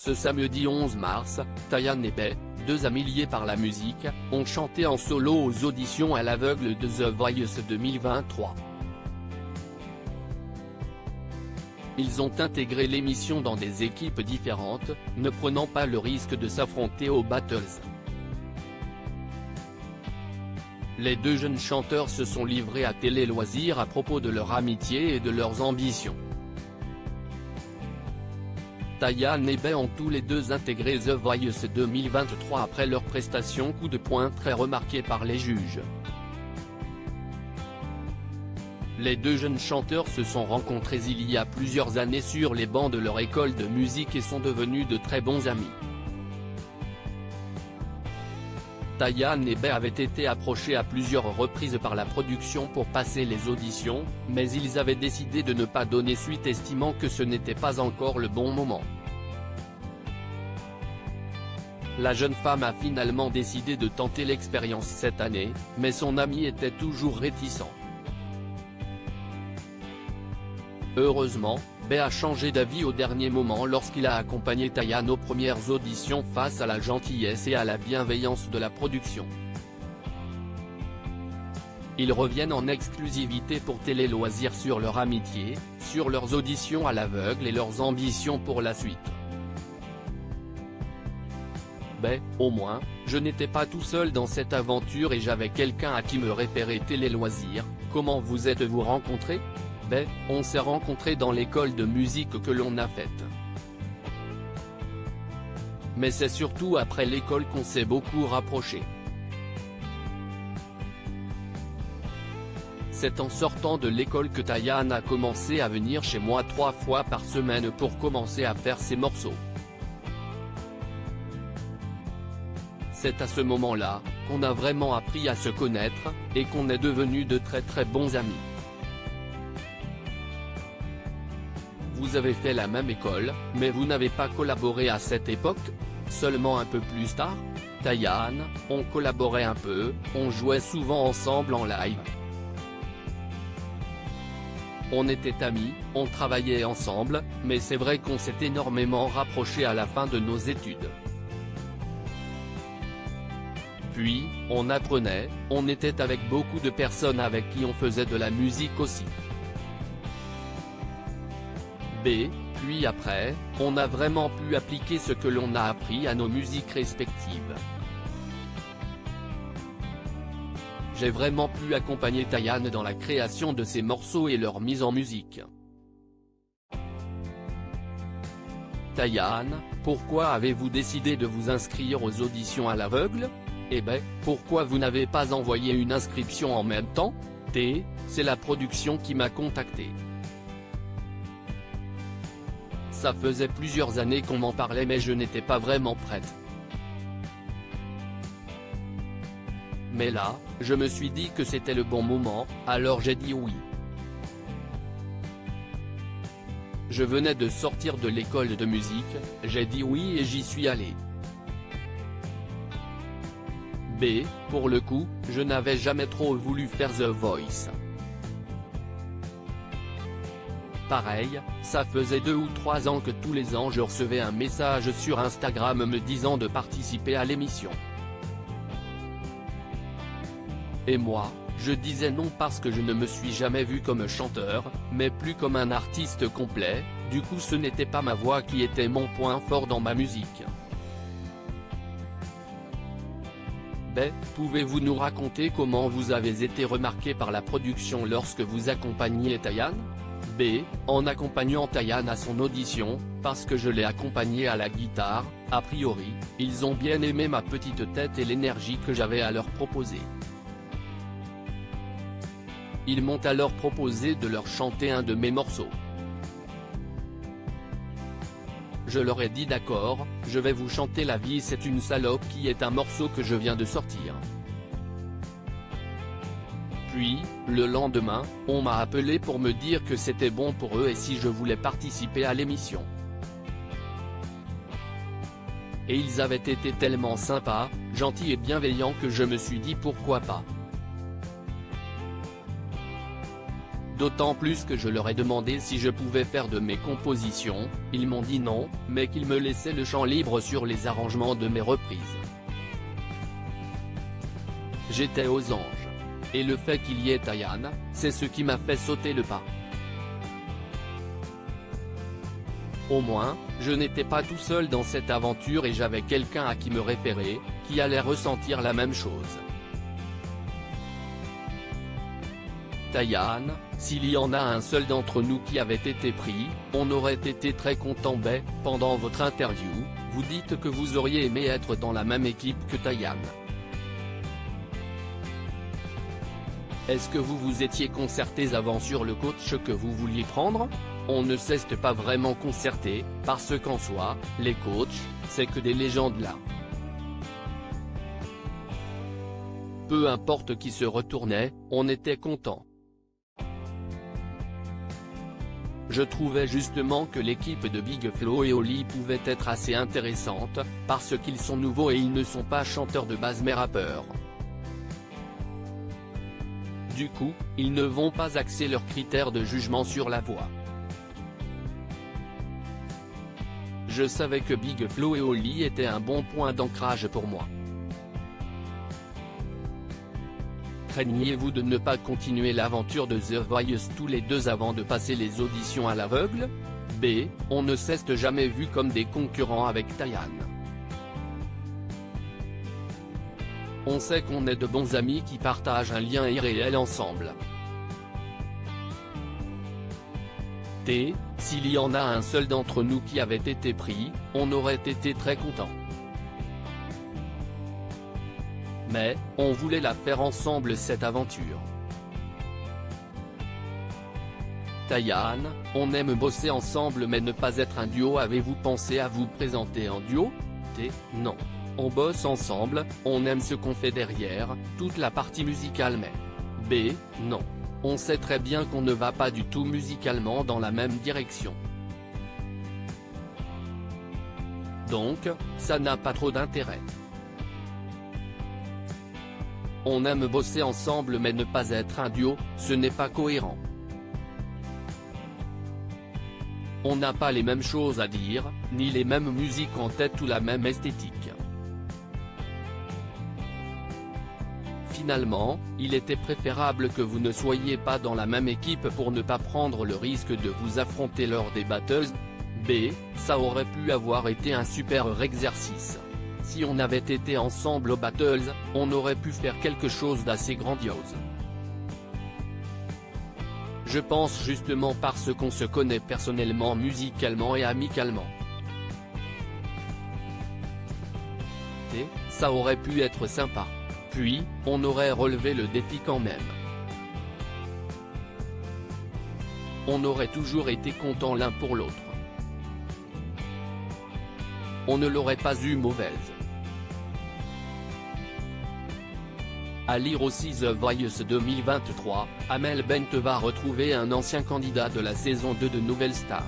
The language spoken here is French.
Ce samedi 11 mars, Tayane et Bey, deux amis liés par la musique, ont chanté en solo aux auditions à l'aveugle de The Voice 2023. Ils ont intégré l'émission dans des équipes différentes, ne prenant pas le risque de s'affronter aux battles. Les deux jeunes chanteurs se sont livrés à Télé Loisirs à propos de leur amitié et de leurs ambitions. Tayane et Bey ont tous les deux intégré The Voice 2023 après leur prestation coup de poing très remarquée par les juges. Les deux jeunes chanteurs se sont rencontrés il y a plusieurs années sur les bancs de leur école de musique et sont devenus de très bons amis. Tayane et Bey avaient été approchés à plusieurs reprises par la production pour passer les auditions, mais ils avaient décidé de ne pas donner suite estimant que ce n'était pas encore le bon moment. La jeune femme a finalement décidé de tenter l'expérience cette année, mais son ami était toujours réticent. Heureusement, Bey a changé d'avis au dernier moment lorsqu'il a accompagné Tayane aux premières auditions face à la gentillesse et à la bienveillance de la production. Ils reviennent en exclusivité pour Télé Loisirs sur leur amitié, sur leurs auditions à l'aveugle et leurs ambitions pour la suite. Bey, au moins, je n'étais pas tout seul dans cette aventure et j'avais quelqu'un à qui me référer. Télé Loisirs, comment vous êtes-vous rencontrés ? Bey, on s'est rencontrés dans l'école de musique que l'on a faite. Mais c'est surtout après l'école qu'on s'est beaucoup rapprochés. C'est en sortant de l'école que Tayane a commencé à venir chez moi 3 fois par semaine pour commencer à faire ses morceaux. C'est à ce moment-là, qu'on a vraiment appris à se connaître, et qu'on est devenus de très bons amis. Vous avez fait la même école, mais vous n'avez pas collaboré à cette époque ? Seulement un peu plus tard ? Tayane, on collaborait un peu, on jouait souvent ensemble en live. On était amis, on travaillait ensemble, mais c'est vrai qu'on s'est énormément rapprochés à la fin de nos études. Puis, on apprenait, on était avec beaucoup de personnes avec qui on faisait de la musique aussi. Puis après, on a vraiment pu appliquer ce que l'on a appris à nos musiques respectives. J'ai vraiment pu accompagner Tayane dans la création de ses morceaux et leur mise en musique. Tayane, pourquoi avez-vous décidé de vous inscrire aux auditions à l'aveugle ? Et Bey, pourquoi vous n'avez pas envoyé une inscription en même temps ? C'est la production qui m'a contacté. Ça faisait plusieurs années qu'on m'en parlait mais je n'étais pas vraiment prête. Mais là, je me suis dit que c'était le bon moment, alors j'ai dit oui. Je venais de sortir de l'école de musique, j'ai dit oui et j'y suis allé. Pour le coup, je n'avais jamais trop voulu faire The Voice. Pareil, ça faisait 2 ou 3 ans que tous les ans je recevais un message sur Instagram me disant de participer à l'émission. Et moi, je disais non parce que je ne me suis jamais vu comme chanteur, mais plus comme un artiste complet, du coup ce n'était pas ma voix qui était mon point fort dans ma musique. Bey, pouvez-vous nous raconter comment vous avez été remarqué par la production lorsque vous accompagniez Tayane ? En accompagnant Tayane à son audition, parce que je l'ai accompagnée à la guitare, a priori, ils ont bien aimé ma petite tête et l'énergie que j'avais à leur proposer. Ils m'ont alors proposé de leur chanter un de mes morceaux. Je leur ai dit d'accord, je vais vous chanter La vie c'est une salope qui est un morceau que je viens de sortir. Puis, le lendemain, on m'a appelé pour me dire que c'était bon pour eux et si je voulais participer à l'émission. Et ils avaient été tellement sympas, gentils et bienveillants que je me suis dit pourquoi pas. d'autant plus que je leur ai demandé si je pouvais faire de mes compositions, ils m'ont dit non, mais qu'ils me laissaient le champ libre sur les arrangements de mes reprises. J'étais aux anges. Et le fait qu'il y ait Tayan, c'est ce qui m'a fait sauter le pas. Au moins, je n'étais pas tout seul dans cette aventure et j'avais quelqu'un à qui me référer, qui allait ressentir la même chose. Tayan, s'il y en a un seul d'entre nous qui avait été pris, on aurait été très content. Pendant votre interview, vous dites que vous auriez aimé être dans la même équipe que Tayan. Est-ce que vous vous étiez concertés avant sur le coach que vous vouliez prendre? On ne s'est pas vraiment concerté, parce qu'en soi, les coachs, c'est que des légendes là. Peu importe qui se retournait, on était content. Je trouvais justement que l'équipe de Big Flo et Oli pouvait être assez intéressante, parce qu'ils sont nouveaux et ils ne sont pas chanteurs de base mais rappeurs. Du coup, ils ne vont pas axer leurs critères de jugement sur la voix. Je savais que Big Flo et Oli étaient un bon point d'ancrage pour moi. Craignez-vous de ne pas continuer l'aventure de The Voice tous les deux avant de passer les auditions à l'aveugle? B. On ne s'est jamais vu comme des concurrents avec Tayan. On sait qu'on est de bons amis qui partagent un lien irréel ensemble. T. S'il y en a un seul d'entre nous qui avait été pris, on aurait été très content. Mais, on voulait la faire ensemble cette aventure. Tayan, on aime bosser ensemble mais ne pas être un duo. Avez-vous pensé à vous présenter en duo? T. Non. On bosse ensemble, on aime ce qu'on fait derrière, toute la partie musicale mais. B. Non. On sait très bien qu'on ne va pas du tout musicalement dans la même direction. Donc, ça n'a pas trop d'intérêt. On aime bosser ensemble mais ne pas être un duo, ce n'est pas cohérent. On n'a pas les mêmes choses à dire, ni les mêmes musiques en tête ou la même esthétique. Finalement, il était préférable que vous ne soyez pas dans la même équipe pour ne pas prendre le risque de vous affronter lors des battles. B. Ça aurait pu avoir été un super exercice. Si on avait été ensemble aux battles, on aurait pu faire quelque chose d'assez grandiose. Je pense justement parce qu'on se connaît personnellement, musicalement et amicalement. T. Ça aurait pu être sympa. Puis, on aurait relevé le défi quand même. On aurait toujours été contents l'un pour l'autre. On ne l'aurait pas eu mauvaise. À lire aussi The Voice 2023, Amel Bent va retrouver un ancien candidat de la saison 2 de Nouvelle Star.